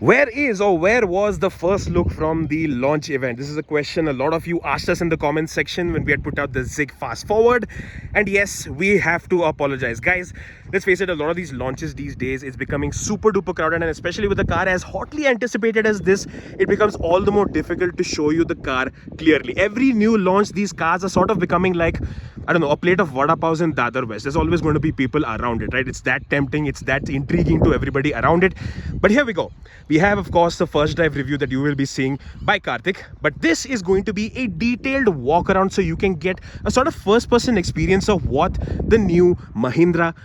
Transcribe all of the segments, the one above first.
Where was the first look from the launch event? This is a question a lot of you asked us in the comment section when we had put out the Zig Fast Forward. And yes, we have to apologize. Guys, let's face it, a lot of these launches these days, it's becoming super duper crowded, and especially with the car as hotly anticipated as this, it becomes all the more difficult to show you the car clearly. Every new launch, these cars are sort of becoming like, I don't know, a plate of vada paos in Dadar West. There's always going to be people around it, right? It's that tempting, it's that intriguing to everybody around it. But here we go. We have, of course, the first drive review that you will be seeing by Karthik. But this is going to be a detailed walk around so you can get a sort of first-person experience of what the new Mahindra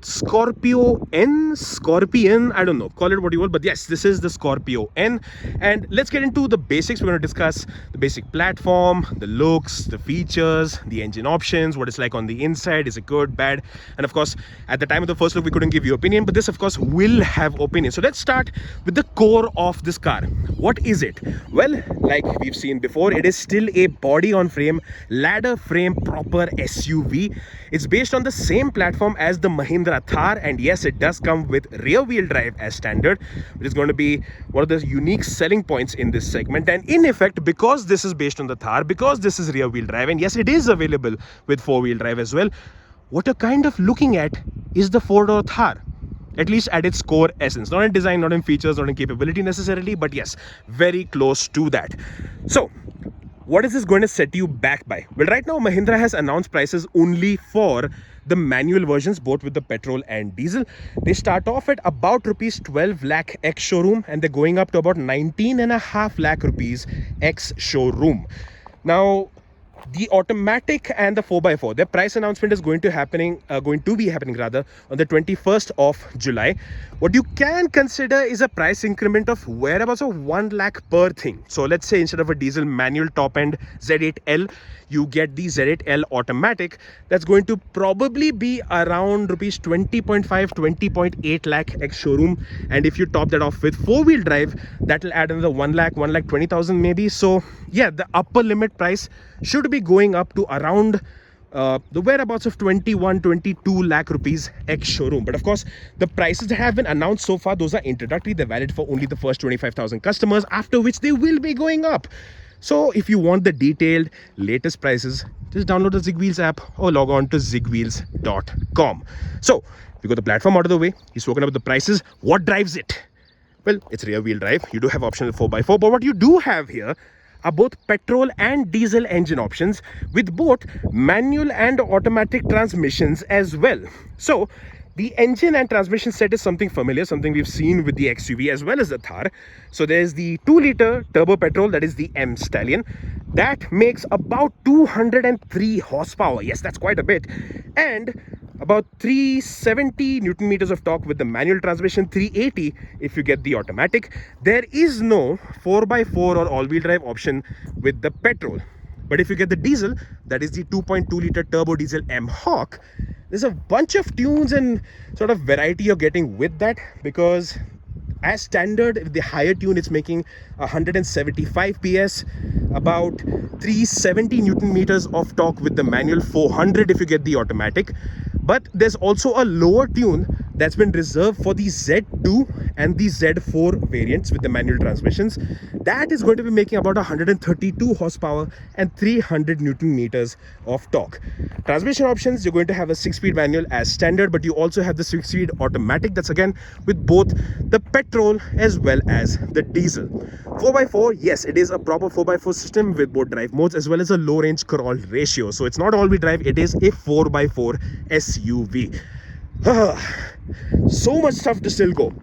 Scorpio N, Scorpion, I don't know, call it what you will, but yes, this is the Scorpio N. And let's get into the basics. We're going to discuss the basic platform, the looks, the features, the engine options, what it's like on the inside, is it good, bad, and of course, at the time of the first look, we couldn't give you opinion, but this, of course, will have opinion. So let's start with the core of this car. What is it? Well, like we've seen before, it is still a body-on-frame, ladder-frame proper SUV. It's based on the same platform as the Mahindra Thar, and yes, it does come with rear-wheel drive as standard, which is going to be one of the unique selling points in this segment. And in effect, because this is based on the Thar, because this is rear-wheel drive, and yes, it is available with four-wheel drive as well, what you're kind of looking at is the four-door Thar. At least at its core essence, not in design, not in features, not in capability necessarily, but yes, very close to that. So what is this going to set you back by? Well, right now Mahindra has announced prices only for the manual versions, both with the petrol and diesel. They start off at about rupees 12 lakh ex-showroom, and they're going up to about 19.5 lakh rupees ex-showroom. Now, the automatic and the 4x4, their price announcement is going to be happening on the 21st of July. What you can consider is a price increment of whereabouts of 1 lakh per thing. So let's say instead of a diesel manual top end Z8L, you get the Z8L automatic. That's going to probably be around rupees 20.5, 20.8 lakh ex-showroom. And if you top that off with four-wheel drive, that will add another 1 lakh 20,000 maybe. So yeah, the upper limit price should be going up to around the whereabouts of 21, 22 lakh rupees ex-showroom. But of course, the prices that have been announced so far, those are introductory. They're valid for only the first 25,000 customers, after which they will be going up. So if you want the detailed latest prices, just download the ZigWheels app or log on to zigwheels.com. So we got the platform out of the way. He's spoken about the prices. What drives it? Well, it's rear-wheel drive. You do have optional 4x4, but what you do have here are both petrol and diesel engine options with both manual and automatic transmissions as well. So the engine and transmission set is something familiar, something we've seen with the XUV as well as the Thar. So there's the 2-liter turbo petrol, that is the M Stallion. That makes about 203 horsepower. Yes, that's quite a bit. And about 370 Newton meters of torque with the manual transmission, 380 if you get the automatic. There is no 4x4 or all-wheel drive option with the petrol. But if you get the diesel, that is the 2.2-liter turbo diesel M Hawk, there's a bunch of tunes and sort of variety you're getting with that, because as standard, the higher tune, it's making 175 PS, about 370 Newton meters of torque with the manual, 400 if you get the automatic. But there's also a lower tune that's been reserved for the Z2 and the Z4 variants with the manual transmissions. That is going to be making about 132 horsepower and 300 Newton meters of torque. Transmission options, you're going to have a 6-speed manual as standard, but you also have the 6-speed automatic. That's again with both the petrol as well as the diesel. 4x4, yes, it is a proper 4x4 system with both drive modes as well as a low range crawl ratio. So it's not all-wheel drive, it is a 4x4 SUV. So much stuff to still go.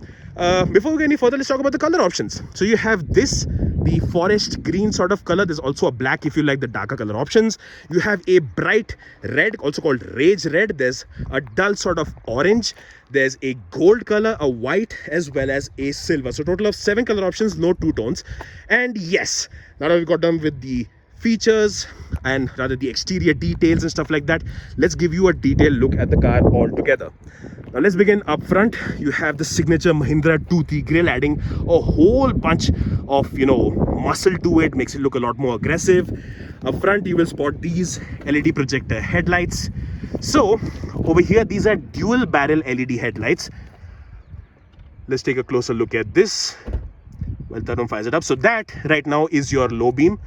Before we go any further, let's talk about the color options. So you have this, the forest green sort of color. There's also a black if you like the darker color options. You have a bright red, also called rage red. There's a dull sort of orange. There's a gold color, a white, as well as a silver. So total of 7 color options, no two tones. And yes, now that we've got done with the features and rather the exterior details and stuff like that, let's give you a detailed look at the car altogether. Now let's begin up front. You have the signature Mahindra toothy grille, adding a whole bunch of, muscle to it, makes it look a lot more aggressive. Up front you will spot these LED projector headlights. So over here, these are dual barrel LED headlights. Let's take a closer look at this. Well, Tarun fires it up. So that right now is your low beam.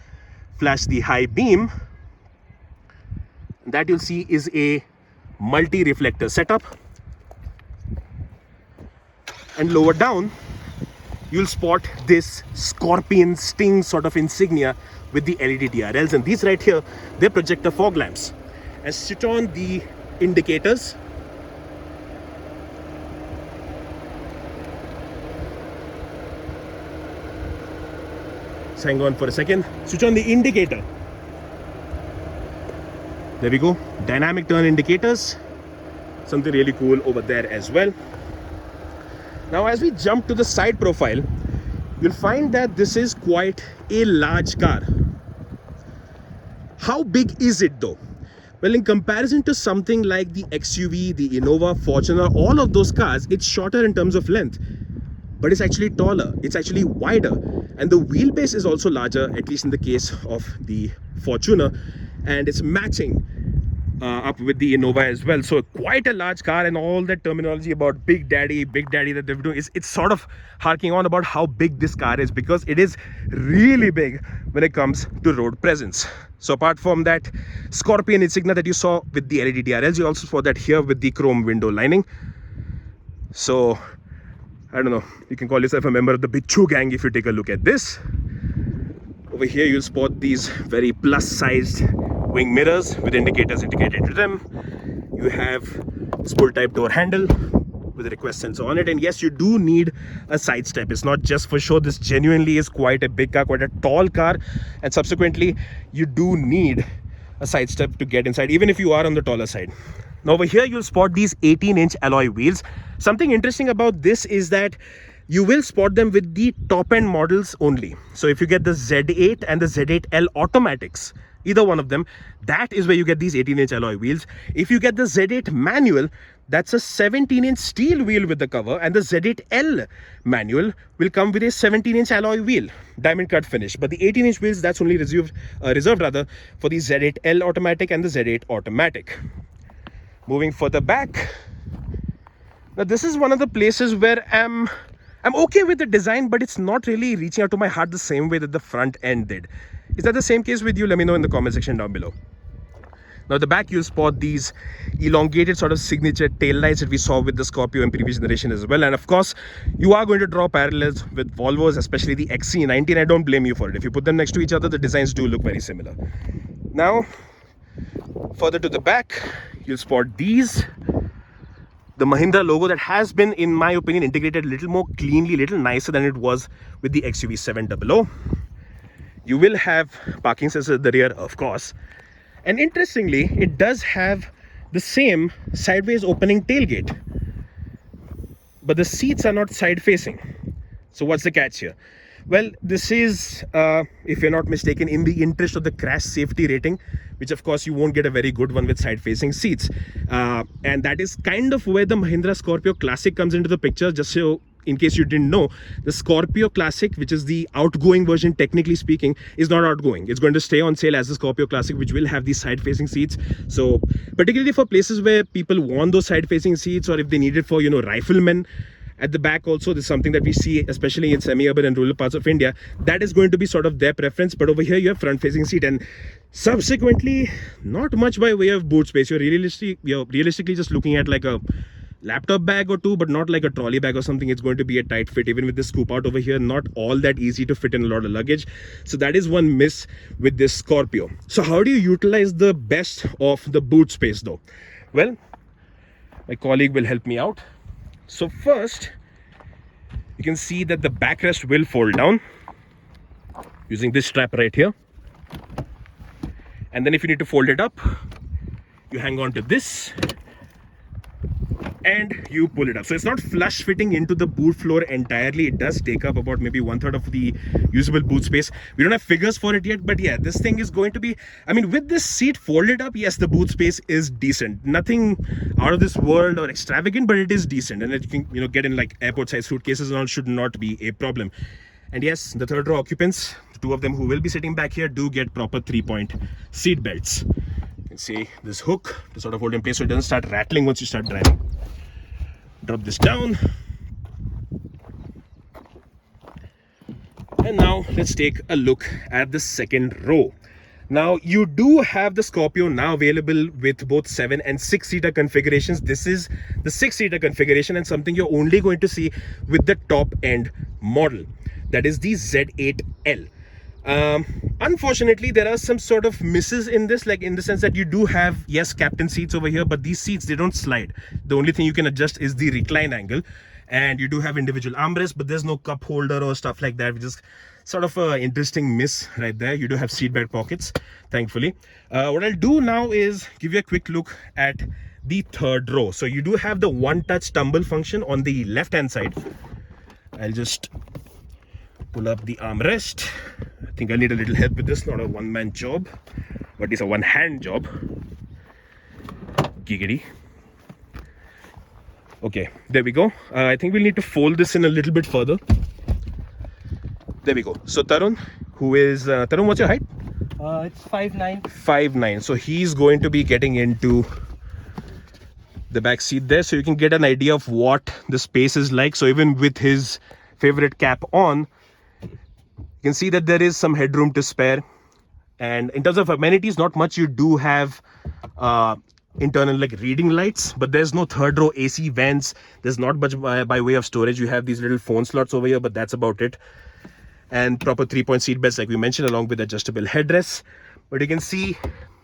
Flash the high beam. That you'll see is a multi-reflector setup. And lower down, you'll spot this Scorpion Sting sort of insignia with the LED TRLs. And these right here, they're projector fog lamps. And switch on the indicators. Hang on for a second. Switch on the indicator. There we go. Dynamic turn indicators. Something really cool over there as well. Now as we jump to the side profile, you'll find that this is quite a large car. How big is it though? Well, in comparison to something like the XUV, the Innova, Fortuner, all of those cars, it's shorter in terms of length. But it's actually taller, it's actually wider, and the wheelbase is also larger, at least in the case of the Fortuner, and it's matching up with the Innova as well. So quite a large car, and all that terminology about big daddy that they're doing, it's sort of harking on about how big this car is, because it is really big when it comes to road presence. So apart from that Scorpion insignia that you saw with the LED DRLs, you also saw that here with the chrome window lining. So I don't know, you can call yourself a member of the Bichu gang if you take a look at this. Over here you'll spot these very plus-sized wing mirrors with indicators integrated to them. You have this pull type door handle with a request sensor on it, and yes, you do need a side step. It's not just for show. This genuinely is quite a big car, quite a tall car, and subsequently you do need a side step to get inside, even if you are on the taller side. Now over here you'll spot these 18-inch alloy wheels. Something interesting about this is that you will spot them with the top end models only. So if you get the Z8 and the Z8L automatics, either one of them, that is where you get these 18-inch alloy wheels. If you get the Z8 manual, that's a 17-inch steel wheel with the cover, and the Z8L manual will come with a 17-inch alloy wheel, diamond cut finish. But the 18-inch wheels, that's only reserved for the Z8L automatic and the Z8 automatic. Moving further back, now this is one of the places where I'm okay with the design, but it's not really reaching out to my heart the same way that the front end did. Is that the same case with you? Let me know in the comment section down below. Now at the back you'll spot these elongated sort of signature tail lights that we saw with the Scorpio in previous generation as well. And of course, you are going to draw parallels with Volvos, especially the XC90, and I don't blame you for it. If you put them next to each other, the designs do look very similar. Now, further to the back, you'll spot these. The Mahindra logo that has been, in my opinion, integrated a little more cleanly, a little nicer than it was with the XUV 700. You will have parking sensors at the rear, of course. And interestingly, it does have the same sideways opening tailgate. But the seats are not side facing. So what's the catch here? Well, this is, if you're not mistaken, in the interest of the crash safety rating, which of course you won't get a very good one with side-facing seats. And that is kind of where the Mahindra Scorpio Classic comes into the picture. Just so, in case you didn't know, the Scorpio Classic, which is the outgoing version, technically speaking, is not outgoing. It's going to stay on sale as the Scorpio Classic, which will have these side-facing seats. So, particularly for places where people want those side-facing seats, or if they need it for, riflemen, at the back also, this is something that we see especially in semi-urban and rural parts of India. That is going to be sort of their preference. But over here you have front-facing seat, and subsequently not much by way of boot space. You're realistically just looking at like a laptop bag or two, but not like a trolley bag or something. It's going to be a tight fit. Even with this scoop out over here, not all that easy to fit in a lot of luggage. So that is one miss with this Scorpio. So how do you utilize the best of the boot space though? Well, my colleague will help me out. So first, you can see that the backrest will fold down using this strap right here. And then if you need to fold it up, you hang on to this and you pull it up. So it's not flush fitting into the boot floor entirely. It does take up about maybe 1/3 of the usable boot space. We don't have figures for it yet, but yeah, this thing is going to be, I mean, with this seat folded up, yes, the boot space is decent. Nothing out of this world or extravagant, but it is decent. And it can, get in like airport size suitcases and all, should not be a problem. And yes, the third row occupants, the two of them who will be sitting back here, do get proper 3-point seat belts. You can see this hook to sort of hold in place so it doesn't start rattling once you start driving. Drop this down. And now let's take a look at the second row. Now you do have the Scorpio now available with both 7 and 6-seater configurations. This is the 6-seater configuration and something you're only going to see with the top end model, that is the Z8L. Unfortunately, there are some sort of misses in this, like in the sense that you do have, yes, captain seats over here, but these seats, they don't slide. The only thing you can adjust is the recline angle, and you do have individual armrests, but there's no cup holder or stuff like that, which is sort of an interesting miss right there. You do have seat belt pockets, thankfully. What I'll do now is give you a quick look at the third row. So you do have the one-touch tumble function on the left-hand side. I'll just pull up the armrest. I think I need a little help with this, not a one-man job, but it's a one-hand job. Giggity. Okay, there we go. I think we'll need to fold this in a little bit further. There we go. So Tarun, Tarun, what's your height? It's 5'9". 5'9". So he's going to be getting into the back seat there, so you can get an idea of what the space is like. So even with his favorite cap on, you can see that there is some headroom to spare. And in terms of amenities, not much. You do have internal like reading lights, but there's no third row AC vents. There's not much by way of storage. You have these little phone slots over here, but that's about it. And proper 3-point seat belts, like we mentioned, along with adjustable headrests. But you can see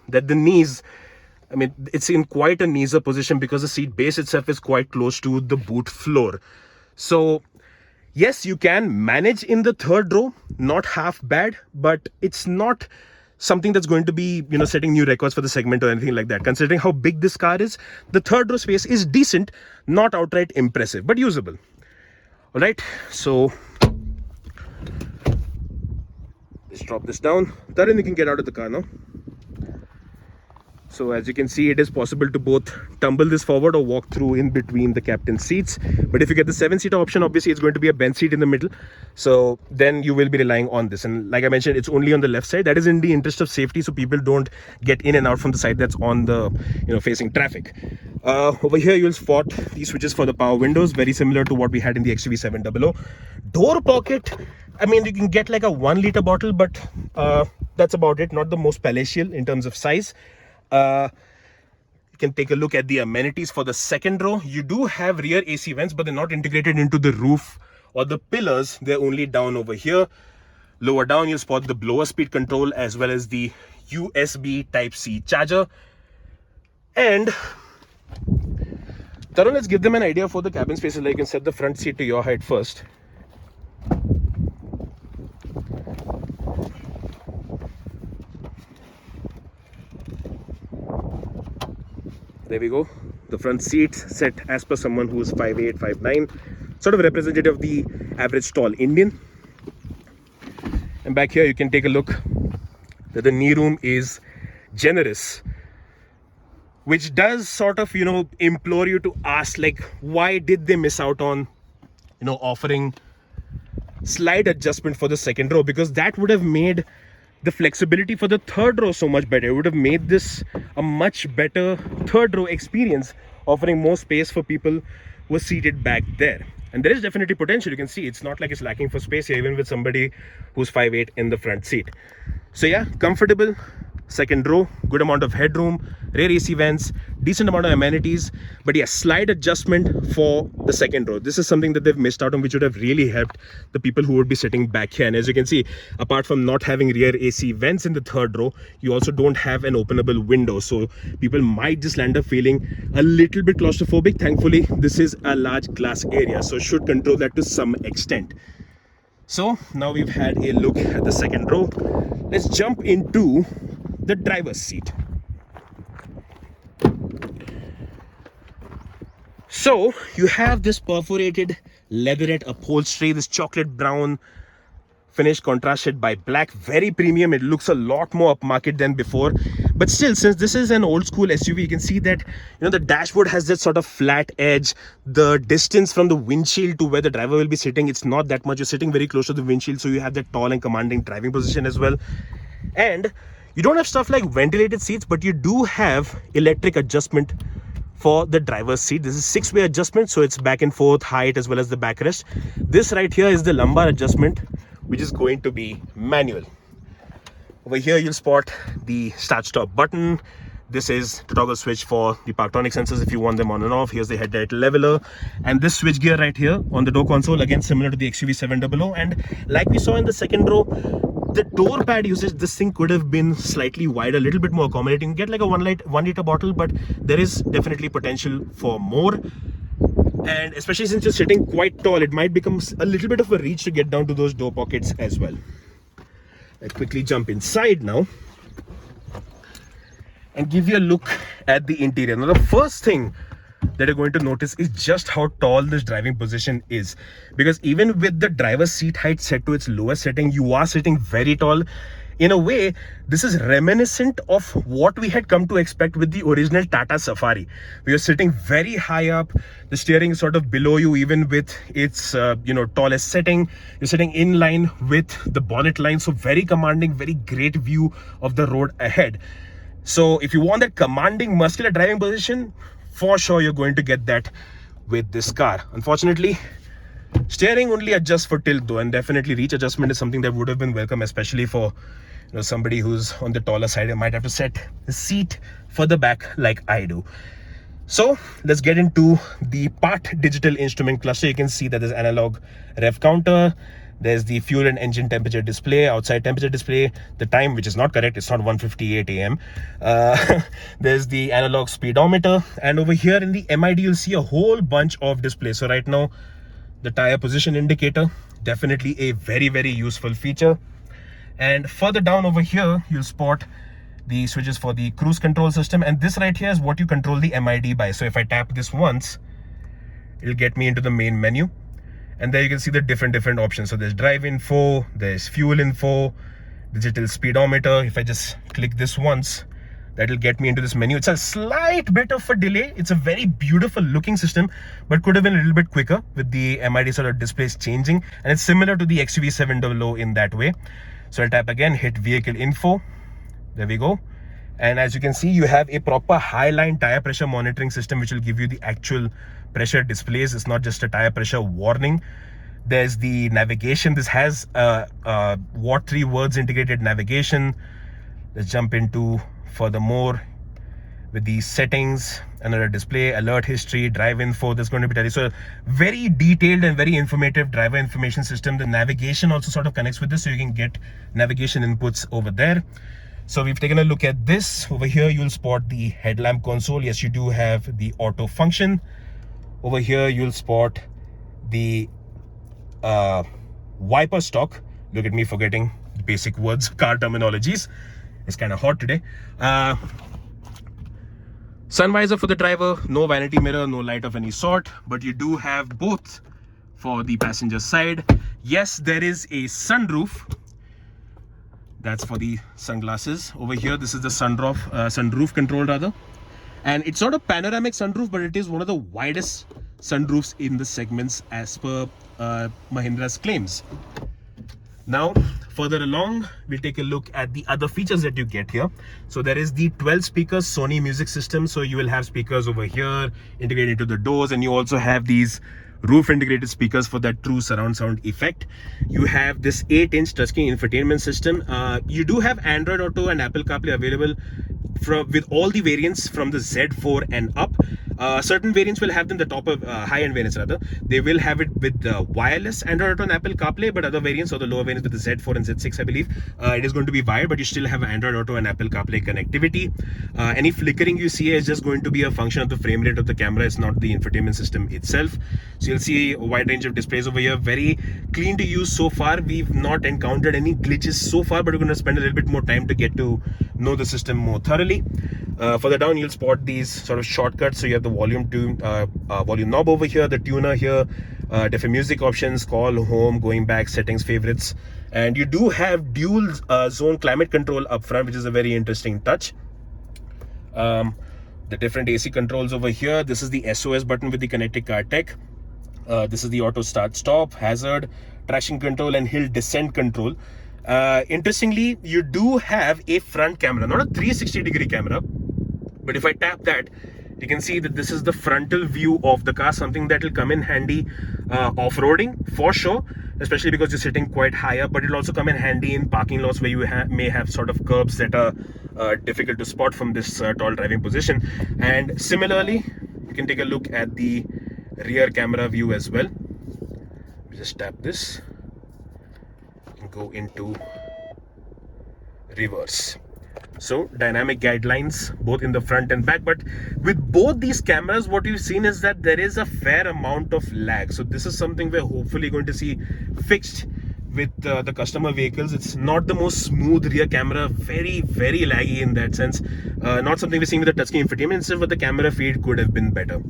that the knees, I mean, it's in quite a kneeser position because the seat base itself is quite close to the boot floor. So yes, you can manage in the third row, not half bad, but it's not something that's going to be, you know, setting new records for the segment or anything like that. Considering how big this car is, the third row space is decent, not outright impressive, but usable. All right, so let's drop this down. Tarun, you can get out of the car now. So as you can see, it is possible to both tumble this forward or walk through in between the captain's seats. But if you get the 7-seater option, obviously it's going to be a bench seat in the middle. So then you will be relying on this. And like I mentioned, it's only on the left side. That is in the interest of safety, so people don't get in and out from the side that's on the, you know, facing traffic. Over here, you'll spot these switches for the power windows, very similar to what we had in the XUV 700. Door pocket, I mean, you can get like a 1-liter bottle, but that's about it. Not the most palatial in terms of size. You can take a look at the amenities for the second row. You do have rear AC vents, but they're not integrated into the roof or the pillars. They're only down over here. Lower down, you'll spot the blower speed control as well as the USB Type-C charger. And Tarun, let's give them an idea for the cabin spaces. Like, you can set the front seat to your height first. There we go. The front seat set as per someone who is 5'8", 5'9", sort of representative of the average tall Indian. And back here, you can take a look that the knee room is generous, which does sort of, you know, implore you to ask, like, why did they miss out on, you know, offering slide adjustment for the second row? Because that would have made the flexibility for the third row so much better. It would have made this a much better third row experience, offering more space for people who are seated back there. And there is definitely potential. You can see it's not like it's lacking for space here, even with somebody who's 5'8" in the front seat. So yeah, comfortable second row, good amount of headroom, rear AC vents, decent amount of amenities. But yeah, slide adjustment for the second row. This is something that they've missed out on, which would have really helped the people who would be sitting back here. And as you can see, apart from not having rear AC vents in the third row, you also don't have an openable window. So people might just end up feeling a little bit claustrophobic. Thankfully, this is a large glass area, so should control that to some extent. So now we've had a look at the second row. Let's jump into the driver's seat. So you have this perforated leatherette upholstery, this chocolate brown finish contrasted by black, very premium. It looks a lot more upmarket than before, but still, since this is an old school SUV, you can see that, you know, the dashboard has that sort of flat edge. The distance from the windshield to where the driver will be sitting, it's not that much. You're sitting very close to the windshield, so you have that tall and commanding driving position as well. And you don't have stuff like ventilated seats, but you do have electric adjustment for the driver's seat. This is 6-way adjustment, so it's back and forth, height as well as the backrest. This right here is the lumbar adjustment, which is going to be manual. Over here you'll spot the start stop button. This is the toggle switch for the parktonic sensors if you want them on and off. Here's the headlight leveler, and this switch gear right here on the door console, again similar to the XUV 700. And like we saw in the second row, the door pad usage, this thing could have been slightly wider, a little bit more accommodating. You get like a 1 liter bottle, but there is definitely potential for more. And especially since you're sitting quite tall, it might become a little bit of a reach to get down to those door pockets as well. I quickly jump inside now and give you a look at the interior. Now, the first thing that you're going to notice is just how tall this driving position is, because even with the driver's seat height set to its lowest setting, you are sitting very tall. In a way, this is reminiscent of what we had come to expect with the original Tata Safari. We are sitting very high up, the steering is sort of below you even with its tallest setting. You're sitting in line with the bonnet line, so very commanding, very great view of the road ahead. So if you want that commanding muscular driving position, for sure you're going to get that with this car. Unfortunately, steering only adjusts for tilt though, and definitely reach adjustment is something that would have been welcome, especially for somebody who's on the taller side. You might have to set the seat further back like I do. So let's get into the part digital instrument cluster. You can see that there's analog rev counter, there's the fuel and engine temperature display, outside temperature display, the time, which is not correct, it's not 1:58 a.m. There's the analog speedometer, and over here in the MID you'll see a whole bunch of displays. So right now the tire position indicator, definitely a very, very useful feature. And further down over here you'll spot the switches for the cruise control system, and this right here is what you control the MID by. So if I tap this once, it'll get me into the main menu, and there you can see the different options. So there's drive info, there's fuel info, digital speedometer. If I just click this once, that'll get me into this menu. It's a slight bit of a delay. It's a very beautiful looking system, but could have been a little bit quicker with the MID sort of displays changing, and it's similar to the XUV 700 in that way. So I'll tap again, hit vehicle info. There we go. And as you can see, you have a proper highline tire pressure monitoring system, which will give you the actual pressure displays. It's not just a tire pressure warning. There's the navigation. This has what 3 words integrated navigation. Let's jump into furthermore with the settings, another display, alert history, drive info. There's going to be so very detailed and very informative driver information system. The navigation also sort of connects with this, so you can get navigation inputs over there. So we've taken a look at this. Over here you'll spot the headlamp console. Yes, you do have the auto function. Over here you'll spot the wiper stock. Look at me forgetting the basic words, car terminologies. It's kind of hot today. Sun visor for the driver, no vanity mirror, no light of any sort, but you do have both for the passenger side. Yes, there is a sunroof. That's for the sunglasses. Over here, this is the sunroof control rather. And it's not a panoramic sunroof, but it is one of the widest sunroofs in the segments as per Mahindra's claims. Now, further along, we'll take a look at the other features that you get here. So there is the 12 speakers Sony music system. So you will have speakers over here integrated into the doors, and you also have these roof integrated speakers for that true surround sound effect. You have this 8-inch touchscreen infotainment system. You do have Android Auto and Apple CarPlay available with all the variants from the Z4 and up. Certain variants will have them, the top of high-end variants rather, they will have it with the wireless Android Auto and Apple CarPlay, but other variants or the lower variants with the Z4 and Z6, I believe, it is going to be wired, but you still have Android Auto and Apple CarPlay connectivity. Any flickering you see is just going to be a function of the frame rate of the camera. It's not the infotainment system itself. So you'll see a wide range of displays over here, very clean to use so far. We've not encountered any glitches so far, but we're going to spend a little bit more time to get to know the system more thoroughly. Further down, you'll spot these sort of shortcuts. So you have the volume knob over here, the tuner here, different music options, call, home, going back, settings, favorites, and you do have dual zone climate control up front, which is a very interesting touch. The different AC controls over here. This is the SOS button with the connected car tech. This is the auto start stop, hazard, traction control, and hill descent control. Interestingly, you do have a front camera, not a 360-degree camera, but if I tap that, you can see that this is the frontal view of the car, something that will come in handy off-roading for sure. especially because you're sitting quite higher, but it'll also come in handy in parking lots where you may have sort of curbs that are difficult to spot from this tall driving position. And similarly, you can take a look at the rear camera view as well. Just tap this and go into reverse. So dynamic guidelines both in the front and back, but with both these cameras what you've seen is that there is a fair amount of lag. So this is something we're hopefully going to see fixed with the customer vehicles. It's not the most smooth rear camera, very laggy in that sense. Not something we're seeing with the touchscreen infotainment, but the camera feed could have been better.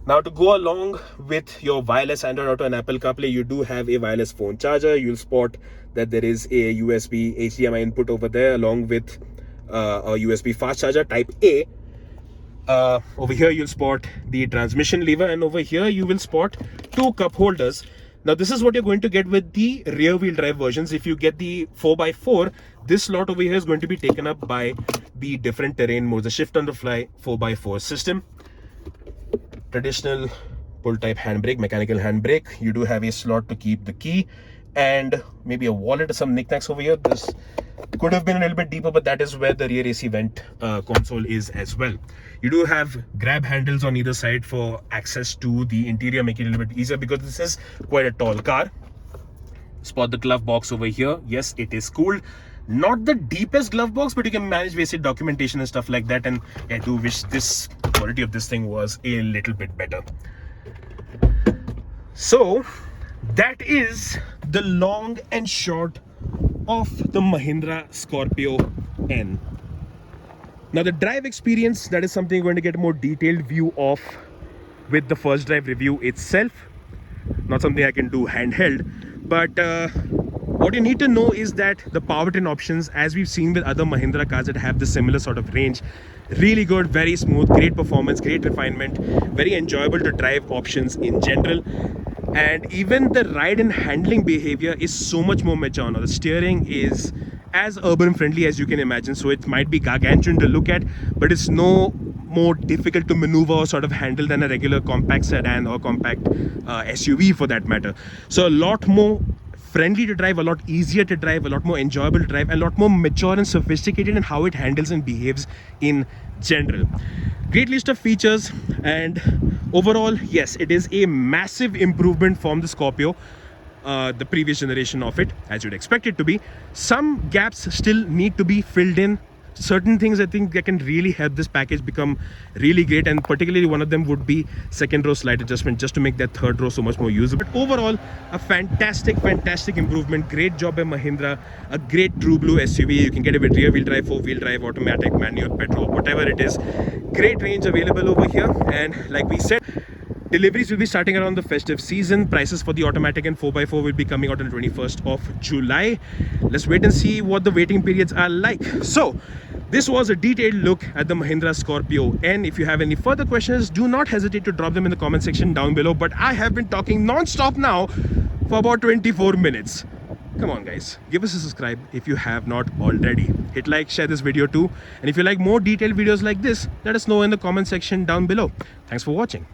Now, to go along with your wireless Android Auto and Apple CarPlay, you do have a wireless phone charger. You'll spot that there is a USB HDMI input over there, along with a USB fast charger type A. Over here, you'll spot the transmission lever, and over here, you will spot 2 cup holders. Now, this is what you're going to get with the rear wheel drive versions. If you get the 4x4, this slot over here is going to be taken up by the different terrain modes, the shift on the fly 4x4 system. Traditional pull type handbrake, mechanical handbrake. You do have a slot to keep the key and maybe a wallet or some knickknacks over here. This could have been a little bit deeper, but that is where the rear AC vent console is as well. You do have grab handles on either side for access to the interior, making it a little bit easier because this is quite a tall car. Spot the glove box over here. Yes, it is cooled. Not the deepest glove box, but you can manage basic documentation and stuff like that. And I do wish this quality of this thing was a little bit better. So that is the long and short of the Mahindra Scorpio N. Now the drive experience, that is something you're going to get a more detailed view of with the first drive review itself. Not something I can do handheld, but what you need to know is that the powertrain options, as we've seen with other Mahindra cars that have the similar sort of range, really good, very smooth, great performance, great refinement, very enjoyable to drive options in general. And even the ride and handling behavior is so much more mature now. The steering is as urban friendly as you can imagine, so it might be gargantuan to look at, but it's no more difficult to maneuver or sort of handle than a regular compact sedan or compact SUV for that matter. So a lot more friendly to drive, a lot easier to drive, a lot more enjoyable to drive, and a lot more mature and sophisticated in how it handles and behaves in general. Great list of features, and overall, yes, it is a massive improvement from the Scorpio, the previous generation of it, as you'd expect it to be. Some gaps still need to be filled in. Certain things I think that can really help this package become really great, and particularly one of them would be second row slide adjustment, just to make that third row so much more usable. But overall, a fantastic improvement. Great job by Mahindra. A great true blue SUV. You can get it with rear wheel drive, four wheel drive, automatic, manual, petrol, whatever it is. Great range available over here, and like we said, deliveries will be starting around the festive season. Prices for the automatic and 4x4 will be coming out on the 21st of July. Let's wait and see what the waiting periods are like. So this was a detailed look at the Mahindra Scorpio N. If you have any further questions, do not hesitate to drop them in the comment section down below. But I have been talking non-stop now for about 24 minutes. Come on guys, give us a subscribe if you have not already. Hit like, share this video too. And if you like more detailed videos like this, let us know in the comment section down below. Thanks for watching.